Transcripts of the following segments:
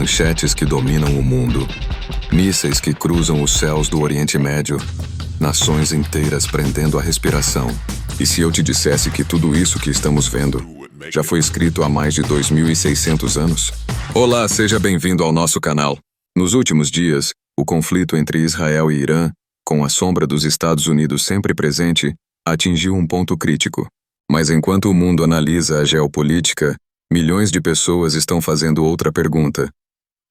manchetes que dominam o mundo, mísseis que cruzam os céus do Oriente Médio, nações inteiras prendendo a respiração. E se eu te dissesse que tudo isso que estamos vendo já foi escrito há mais de 2.600 anos? Olá, seja bem-vindo ao nosso canal. Nos últimos dias, o conflito entre Israel e Irã, com a sombra dos Estados Unidos sempre presente, atingiu um ponto crítico. Mas enquanto o mundo analisa a geopolítica, milhões de pessoas estão fazendo outra pergunta.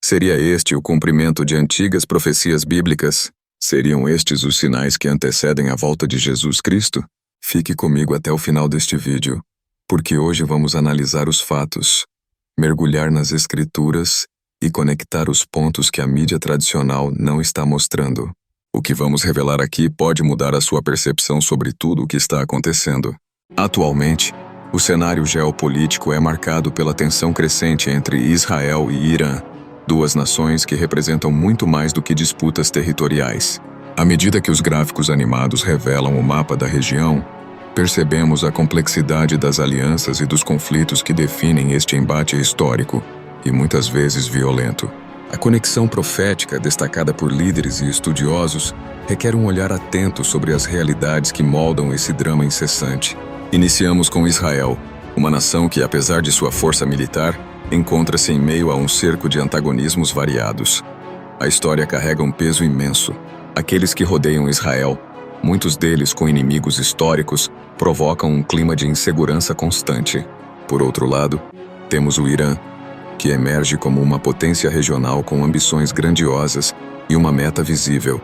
Seria este o cumprimento de antigas profecias bíblicas? Seriam estes os sinais que antecedem a volta de Jesus Cristo? Fique comigo até o final deste vídeo, porque hoje vamos analisar os fatos, mergulhar nas Escrituras e conectar os pontos que a mídia tradicional não está mostrando. O que vamos revelar aqui pode mudar a sua percepção sobre tudo o que está acontecendo. Atualmente, o cenário geopolítico é marcado pela tensão crescente entre Israel e Irã, duas nações que representam muito mais do que disputas territoriais. À medida que os gráficos animados revelam o mapa da região, percebemos a complexidade das alianças e dos conflitos que definem este embate histórico e muitas vezes violento. A conexão profética, destacada por líderes e estudiosos, requer um olhar atento sobre as realidades que moldam esse drama incessante. Iniciamos com Israel, uma nação que, apesar de sua força militar, encontra-se em meio a um cerco de antagonismos variados. A história carrega um peso imenso. Aqueles que rodeiam Israel, muitos deles com inimigos históricos, provocam um clima de insegurança constante. Por outro lado, temos o Irã, que emerge como uma potência regional com ambições grandiosas e uma meta visível: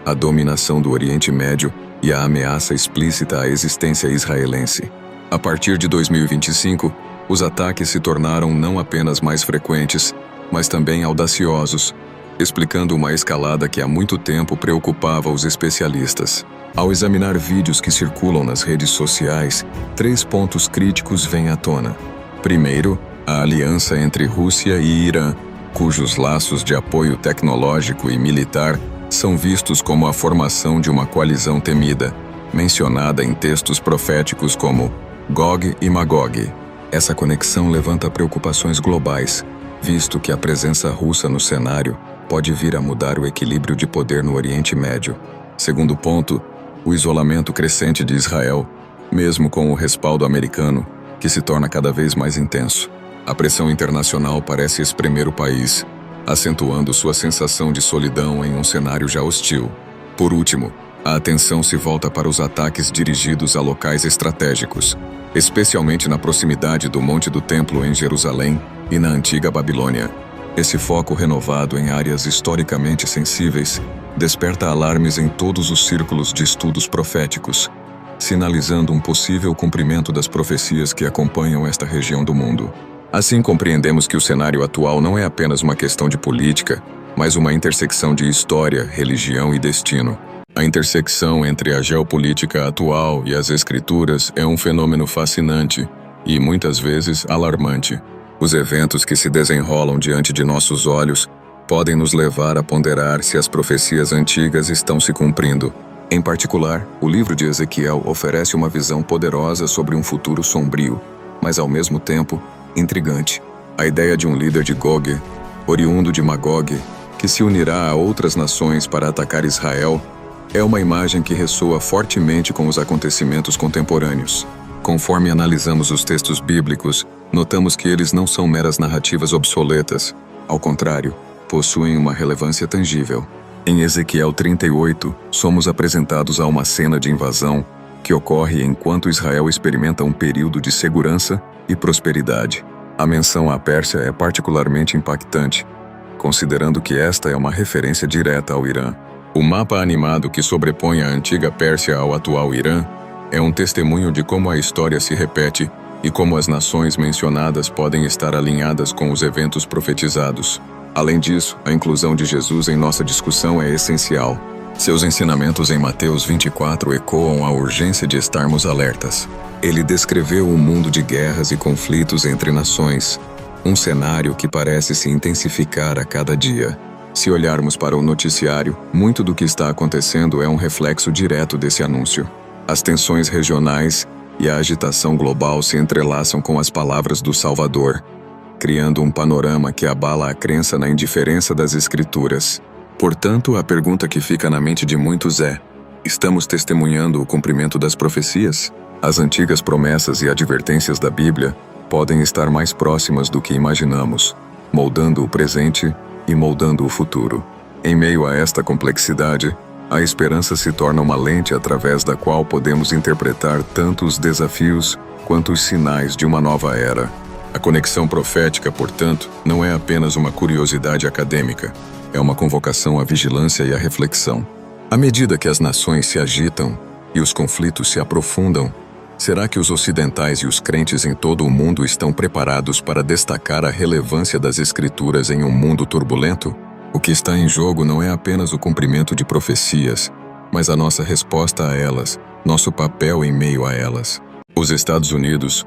a dominação do Oriente Médio e a ameaça explícita à existência israelense. A partir de 2025, os ataques se tornaram não apenas mais frequentes, mas também audaciosos, explicando uma escalada que há muito tempo preocupava os especialistas. Ao examinar vídeos que circulam nas redes sociais, 3 pontos críticos vêm à tona. Primeiro, a aliança entre Rússia e Irã, cujos laços de apoio tecnológico e militar são vistos como a formação de uma coalizão temida, mencionada em textos proféticos como Gog e Magog. Essa conexão levanta preocupações globais, visto que a presença russa no cenário pode vir a mudar o equilíbrio de poder no Oriente Médio. Segundo ponto, o isolamento crescente de Israel, mesmo com o respaldo americano, que se torna cada vez mais intenso. A pressão internacional parece espremer o país, acentuando sua sensação de solidão em um cenário já hostil. Por último, a atenção se volta para os ataques dirigidos a locais estratégicos, especialmente na proximidade do Monte do Templo em Jerusalém e na antiga Babilônia. Esse foco renovado em áreas historicamente sensíveis desperta alarmes em todos os círculos de estudos proféticos, sinalizando um possível cumprimento das profecias que acompanham esta região do mundo. Assim, compreendemos que o cenário atual não é apenas uma questão de política, mas uma intersecção de história, religião e destino. A intersecção entre a geopolítica atual e as Escrituras é um fenômeno fascinante e, muitas vezes, alarmante. Os eventos que se desenrolam diante de nossos olhos podem nos levar a ponderar se as profecias antigas estão se cumprindo. Em particular, o livro de Ezequiel oferece uma visão poderosa sobre um futuro sombrio, mas ao mesmo tempo intrigante. A ideia de um líder de Gog, oriundo de Magog, que se unirá a outras nações para atacar Israel, é uma imagem que ressoa fortemente com os acontecimentos contemporâneos. Conforme analisamos os textos bíblicos, notamos que eles não são meras narrativas obsoletas. Ao contrário, possuem uma relevância tangível. Em Ezequiel 38, somos apresentados a uma cena de invasão que ocorre enquanto Israel experimenta um período de segurança e prosperidade. A menção à Pérsia é particularmente impactante, considerando que esta é uma referência direta ao Irã. O mapa animado que sobrepõe a antiga Pérsia ao atual Irã é um testemunho de como a história se repete e como as nações mencionadas podem estar alinhadas com os eventos profetizados. Além disso, a inclusão de Jesus em nossa discussão é essencial. Seus ensinamentos em Mateus 24 ecoam a urgência de estarmos alertas. Ele descreveu um mundo de guerras e conflitos entre nações, um cenário que parece se intensificar a cada dia. Se olharmos para o noticiário, muito do que está acontecendo é um reflexo direto desse anúncio. As tensões regionais e a agitação global se entrelaçam com as palavras do Salvador: criando um panorama que abala a crença na indiferença das Escrituras. Portanto, a pergunta que fica na mente de muitos é: estamos testemunhando o cumprimento das profecias? As antigas promessas e advertências da Bíblia podem estar mais próximas do que imaginamos, moldando o presente e moldando o futuro. Em meio a esta complexidade, a esperança se torna uma lente através da qual podemos interpretar tanto os desafios quanto os sinais de uma nova era. A conexão profética, portanto, não é apenas uma curiosidade acadêmica, é uma convocação à vigilância e à reflexão. À medida que as nações se agitam e os conflitos se aprofundam, será que os ocidentais e os crentes em todo o mundo estão preparados para destacar a relevância das Escrituras em um mundo turbulento? O que está em jogo não é apenas o cumprimento de profecias, mas a nossa resposta a elas, nosso papel em meio a elas. Os Estados Unidos,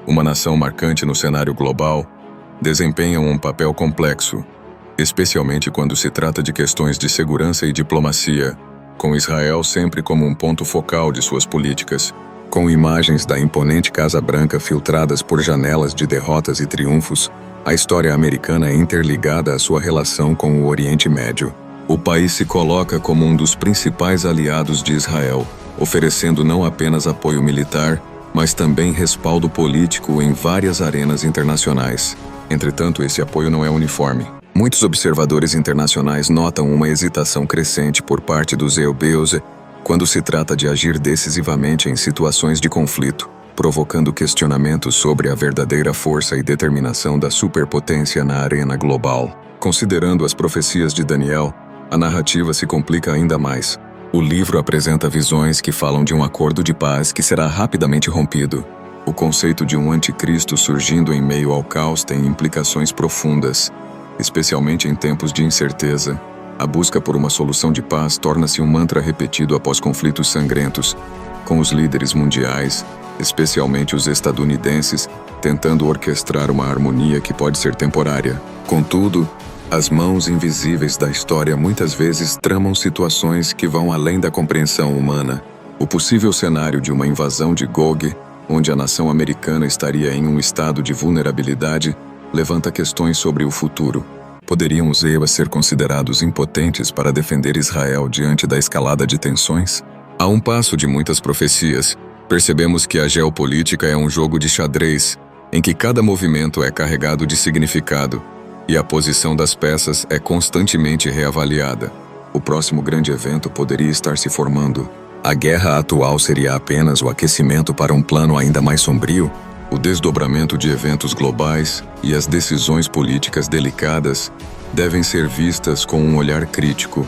uma nação marcante no cenário global, desempenham um papel complexo, especialmente quando se trata de questões de segurança e diplomacia, com Israel sempre como um ponto focal de suas políticas. Com imagens da imponente Casa Branca filtradas por janelas de derrotas e triunfos, a história americana é interligada à sua relação com o Oriente Médio. O país se coloca como um dos principais aliados de Israel, oferecendo não apenas apoio militar, mas também respaldo político em várias arenas internacionais. Entretanto, esse apoio não é uniforme. Muitos observadores internacionais notam uma hesitação crescente por parte dos europeus quando se trata de agir decisivamente em situações de conflito, provocando questionamentos sobre a verdadeira força e determinação da superpotência na arena global. Considerando as profecias de Daniel, a narrativa se complica ainda mais. O livro apresenta visões que falam de um acordo de paz que será rapidamente rompido. O conceito de um anticristo surgindo em meio ao caos tem implicações profundas, especialmente em tempos de incerteza. A busca por uma solução de paz torna-se um mantra repetido após conflitos sangrentos, com os líderes mundiais, especialmente os estadunidenses, tentando orquestrar uma harmonia que pode ser temporária. Contudo, as mãos invisíveis da história muitas vezes tramam situações que vão além da compreensão humana. O possível cenário de uma invasão de Gog, onde a nação americana estaria em um estado de vulnerabilidade, levanta questões sobre o futuro. Poderiam os EUA ser considerados impotentes para defender Israel diante da escalada de tensões? A um passo de muitas profecias, percebemos que a geopolítica é um jogo de xadrez, em que cada movimento é carregado de significado, e a posição das peças é constantemente reavaliada. O próximo grande evento poderia estar se formando. A guerra atual seria apenas o aquecimento para um plano ainda mais sombrio? O desdobramento de eventos globais e as decisões políticas delicadas devem ser vistas com um olhar crítico,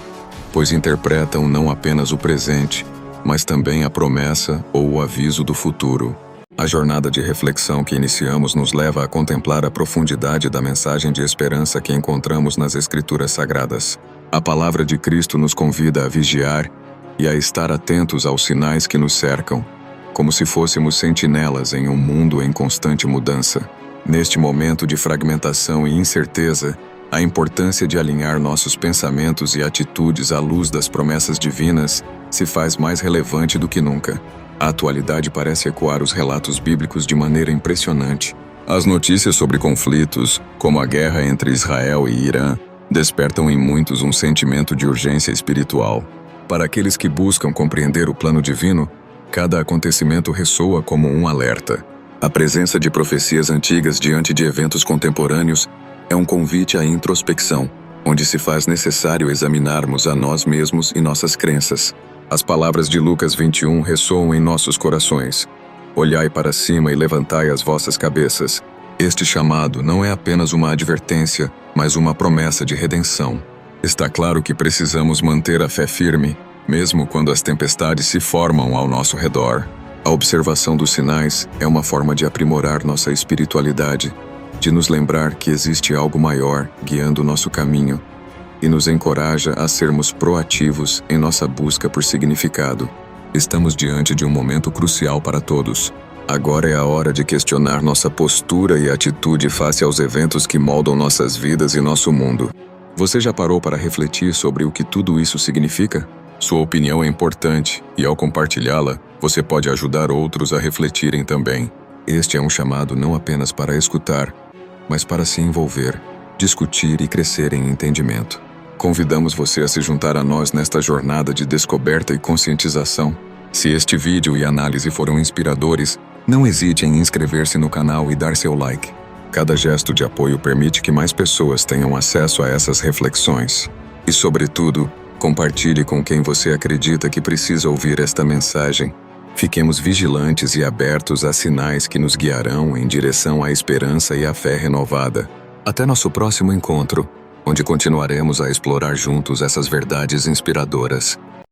pois interpretam não apenas o presente, mas também a promessa ou o aviso do futuro. A jornada de reflexão que iniciamos nos leva a contemplar a profundidade da mensagem de esperança que encontramos nas Escrituras Sagradas. A palavra de Cristo nos convida a vigiar e a estar atentos aos sinais que nos cercam, como se fôssemos sentinelas em um mundo em constante mudança. Neste momento de fragmentação e incerteza, a importância de alinhar nossos pensamentos e atitudes à luz das promessas divinas se faz mais relevante do que nunca. A atualidade parece ecoar os relatos bíblicos de maneira impressionante. As notícias sobre conflitos, como a guerra entre Israel e Irã, despertam em muitos um sentimento de urgência espiritual. Para aqueles que buscam compreender o plano divino, cada acontecimento ressoa como um alerta. A presença de profecias antigas diante de eventos contemporâneos é um convite à introspecção, onde se faz necessário examinarmos a nós mesmos e nossas crenças. As palavras de Lucas 21 ressoam em nossos corações. Olhai para cima e levantai as vossas cabeças. Este chamado não é apenas uma advertência, mas uma promessa de redenção. Está claro que precisamos manter a fé firme, mesmo quando as tempestades se formam ao nosso redor. A observação dos sinais é uma forma de aprimorar nossa espiritualidade, de nos lembrar que existe algo maior guiando nosso caminho, e nos encoraja a sermos proativos em nossa busca por significado. Estamos diante de um momento crucial para todos. Agora é a hora de questionar nossa postura e atitude face aos eventos que moldam nossas vidas e nosso mundo. Você já parou para refletir sobre o que tudo isso significa? Sua opinião é importante e, ao compartilhá-la, você pode ajudar outros a refletirem também. Este é um chamado não apenas para escutar, mas para se envolver, discutir e crescer em entendimento. Convidamos você a se juntar a nós nesta jornada de descoberta e conscientização. Se este vídeo e análise foram inspiradores, não hesite em inscrever-se no canal e dar seu like. Cada gesto de apoio permite que mais pessoas tenham acesso a essas reflexões. E, sobretudo, compartilhe com quem você acredita que precisa ouvir esta mensagem. Fiquemos vigilantes e abertos a sinais que nos guiarão em direção à esperança e à fé renovada. Até nosso próximo encontro, onde continuaremos a explorar juntos essas verdades inspiradoras.